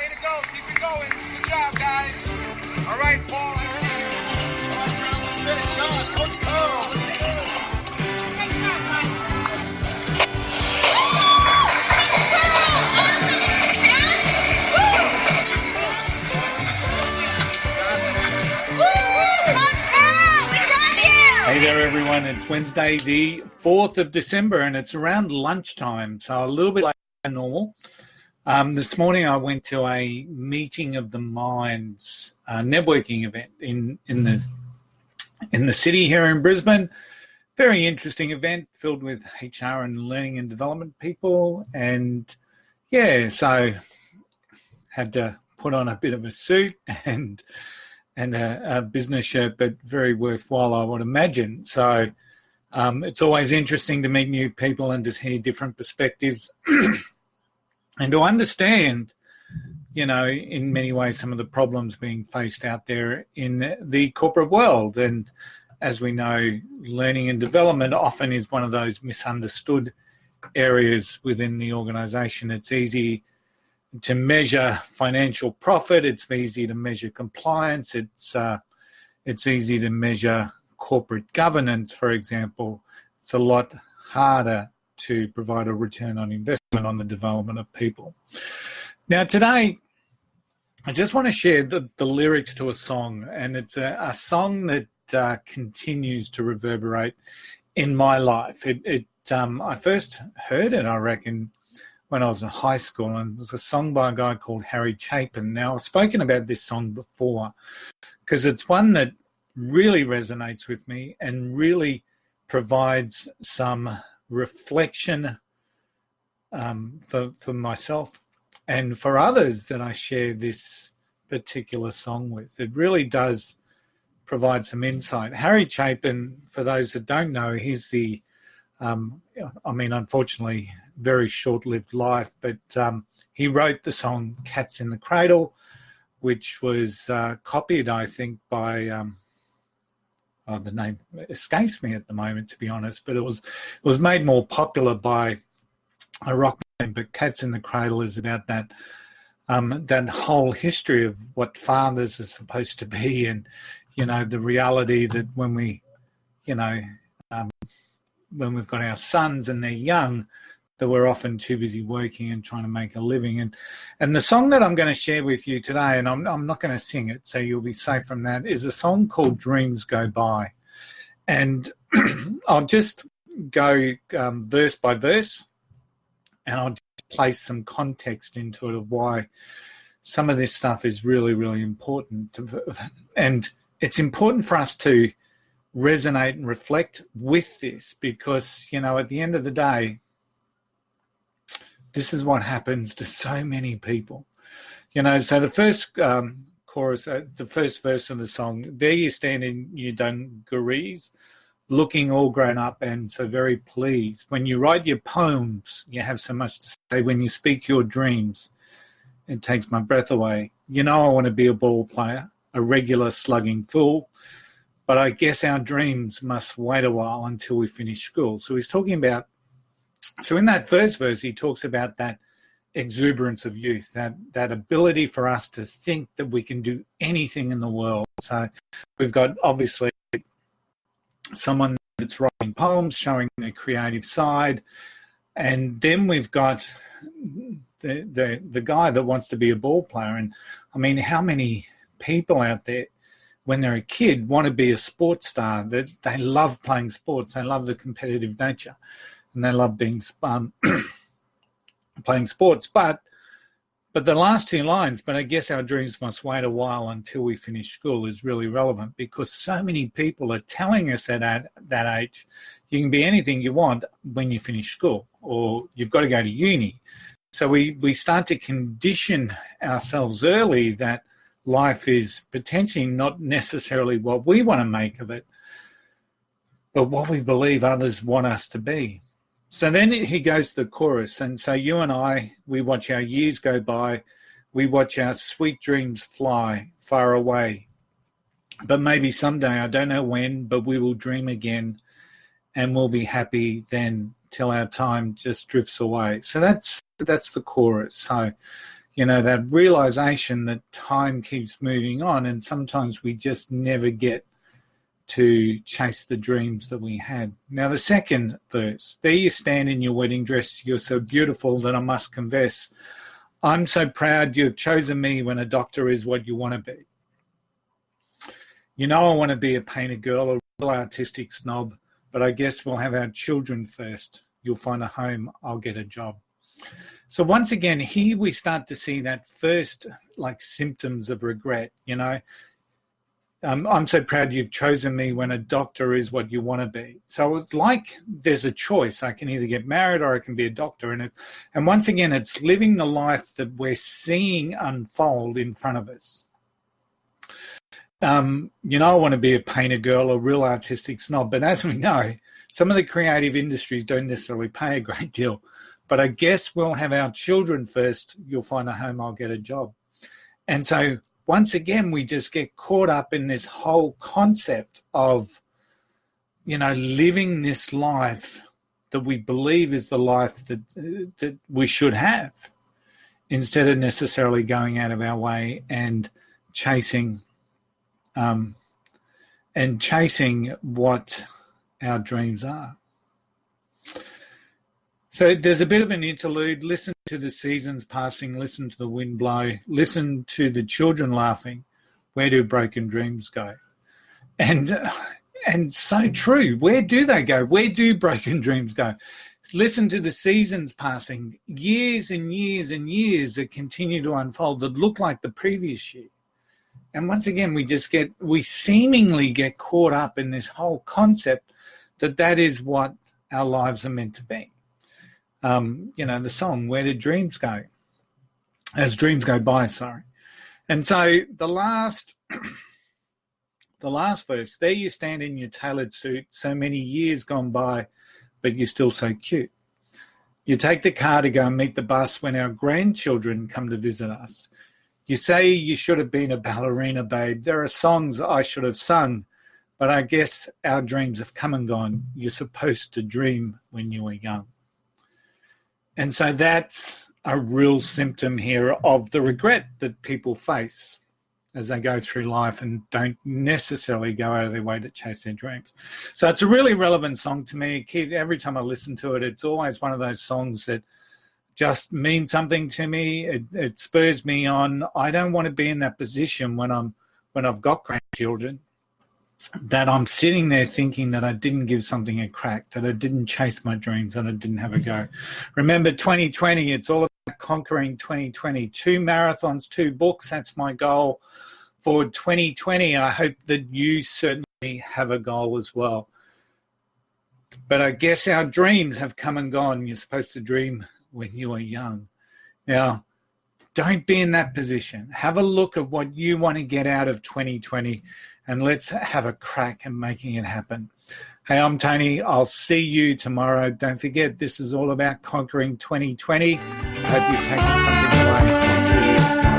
Way to go. Keep it going. Good job, guys. All right, Paul. I see you. Come on, Charlie. Finish. Sean. Coach Carl. Good job, guys. Hey there, everyone. It's Wednesday, the 4th of December, and it's around lunchtime, so a little bit later than normal. This morning I went to a meeting of the minds networking event in the city here in Brisbane. Very interesting event filled with HR and learning and development people, and so had to put on a bit of a suit and a business shirt, but very worthwhile, I would imagine. So it's always interesting to meet new people and to hear different perspectives and to understand, in many ways, some of the problems being faced out there in the corporate world. And as we know, learning and development often is one of those misunderstood areas within the organisation. It's easy to measure financial profit. It's easy to measure compliance. It's easy to measure corporate governance, for example. It's a lot harder to provide a return on investment on the development of people. Now, today, I just want to share the lyrics to a song, and it's a song that continues to reverberate in my life. I first heard it, I reckon, when I was in high school, and it was a song by a guy called Harry Chapin. Now, I've spoken about this song before because it's one that really resonates with me and really provides some reflection for myself and for others that I share this particular song with. It really does provide some insight. Harry Chapin, for those that don't know, he's the unfortunately, very short-lived life, but he wrote the song Cats in the Cradle, which was copied, I think, by, the name escapes me at the moment, to be honest, but it was made more popular by a rock band. But Cats in the Cradle is about that whole history of what fathers are supposed to be, and, the reality that when we, when we've got our sons and they're young, that we're often too busy working and trying to make a living. And the song that I'm going to share with you today, and I'm not going to sing it, so you'll be safe from that, is a song called Dreams Go By. And I'll just go verse by verse, and I'll just place some context into it of why some of this stuff is really, really important. And it's important for us to resonate and reflect with this because, at the end of the day, this is what happens to so many people. So the first chorus, the first verse of the song, there you stand in your dungarees, looking all grown up and so very pleased. When you write your poems, you have so much to say. When you speak your dreams, it takes my breath away. I want to be a ball player, a regular slugging fool. But I guess our dreams must wait a while until we finish school. So he's talking about, so in that first verse, he talks about that exuberance of youth, that ability for us to think that we can do anything in the world. So we've got obviously someone that's writing poems, showing their creative side. And then we've got the guy that wants to be a ball player. And how many people out there, when they're a kid, want to be a sports star? They love playing sports. They love the competitive nature, and they love being playing sports. But the last two lines, but I guess our dreams must wait a while until we finish school, is really relevant because so many people are telling us that at that age, you can be anything you want when you finish school, or you've got to go to uni. So we start to condition ourselves early that life is potentially not necessarily what we want to make of it, but what we believe others want us to be. So then he goes to the chorus, and so you and I, we watch our years go by, we watch our sweet dreams fly far away. But maybe someday, I don't know when, but we will dream again, and we'll be happy then till our time just drifts away. So that's the chorus. So that realization that time keeps moving on, and sometimes we just never get to chase the dreams that we had. Now, the second verse, there you stand in your wedding dress, you're so beautiful that I must confess, I'm so proud you've chosen me when a doctor is what you want to be. I want to be a painted girl, a real artistic snob, but I guess we'll have our children first. You'll find a home, I'll get a job. So once again, here we start to see that first symptoms of regret, I'm so proud you've chosen me when a doctor is what you want to be. So it's like there's a choice. I can either get married or I can be a doctor. And once again, it's living the life that we're seeing unfold in front of us. I want to be a painter girl, a real artistic snob. But as we know, some of the creative industries don't necessarily pay a great deal. But I guess we'll have our children first. You'll find a home, I'll get a job. And so once again, we just get caught up in this whole concept of, living this life that we believe is the life that we should have, instead of necessarily going out of our way and chasing what our dreams are. So there's a bit of an interlude. Listen to the seasons passing, listen to the wind blow, listen to the children laughing. Where do broken dreams go? And so true. Where do they go? Where do broken dreams go? Listen to the seasons passing, years and years and years that continue to unfold that look like the previous year. And once again, we seemingly get caught up in this whole concept that is what our lives are meant to be. The song, Where Did Dreams Go? As dreams go by, sorry. And so the last verse, there you stand in your tailored suit, so many years gone by, but you're still so cute. You take the car to go and meet the bus when our grandchildren come to visit us. You say you should have been a ballerina, babe. There are songs I should have sung, but I guess our dreams have come and gone. You're supposed to dream when you were young. And so that's a real symptom here of the regret that people face as they go through life and don't necessarily go out of their way to chase their dreams. So it's a really relevant song to me. Every time I listen to it, it's always one of those songs that just means something to me. It spurs me on. I don't want to be in that position when I've got grandchildren, that I'm sitting there thinking that I didn't give something a crack, that I didn't chase my dreams, that I didn't have a go. Remember 2020, it's all about conquering 2020. 2 marathons, 2 books, that's my goal for 2020. I hope that you certainly have a goal as well. But I guess our dreams have come and gone. You're supposed to dream when you are young. Now, don't be in that position. Have a look at what you want to get out of 2020 and let's have a crack at making it happen. Hey, I'm Tony. I'll see you tomorrow. Don't forget, this is all about conquering 2020. I hope you've taken something away. I'll see you.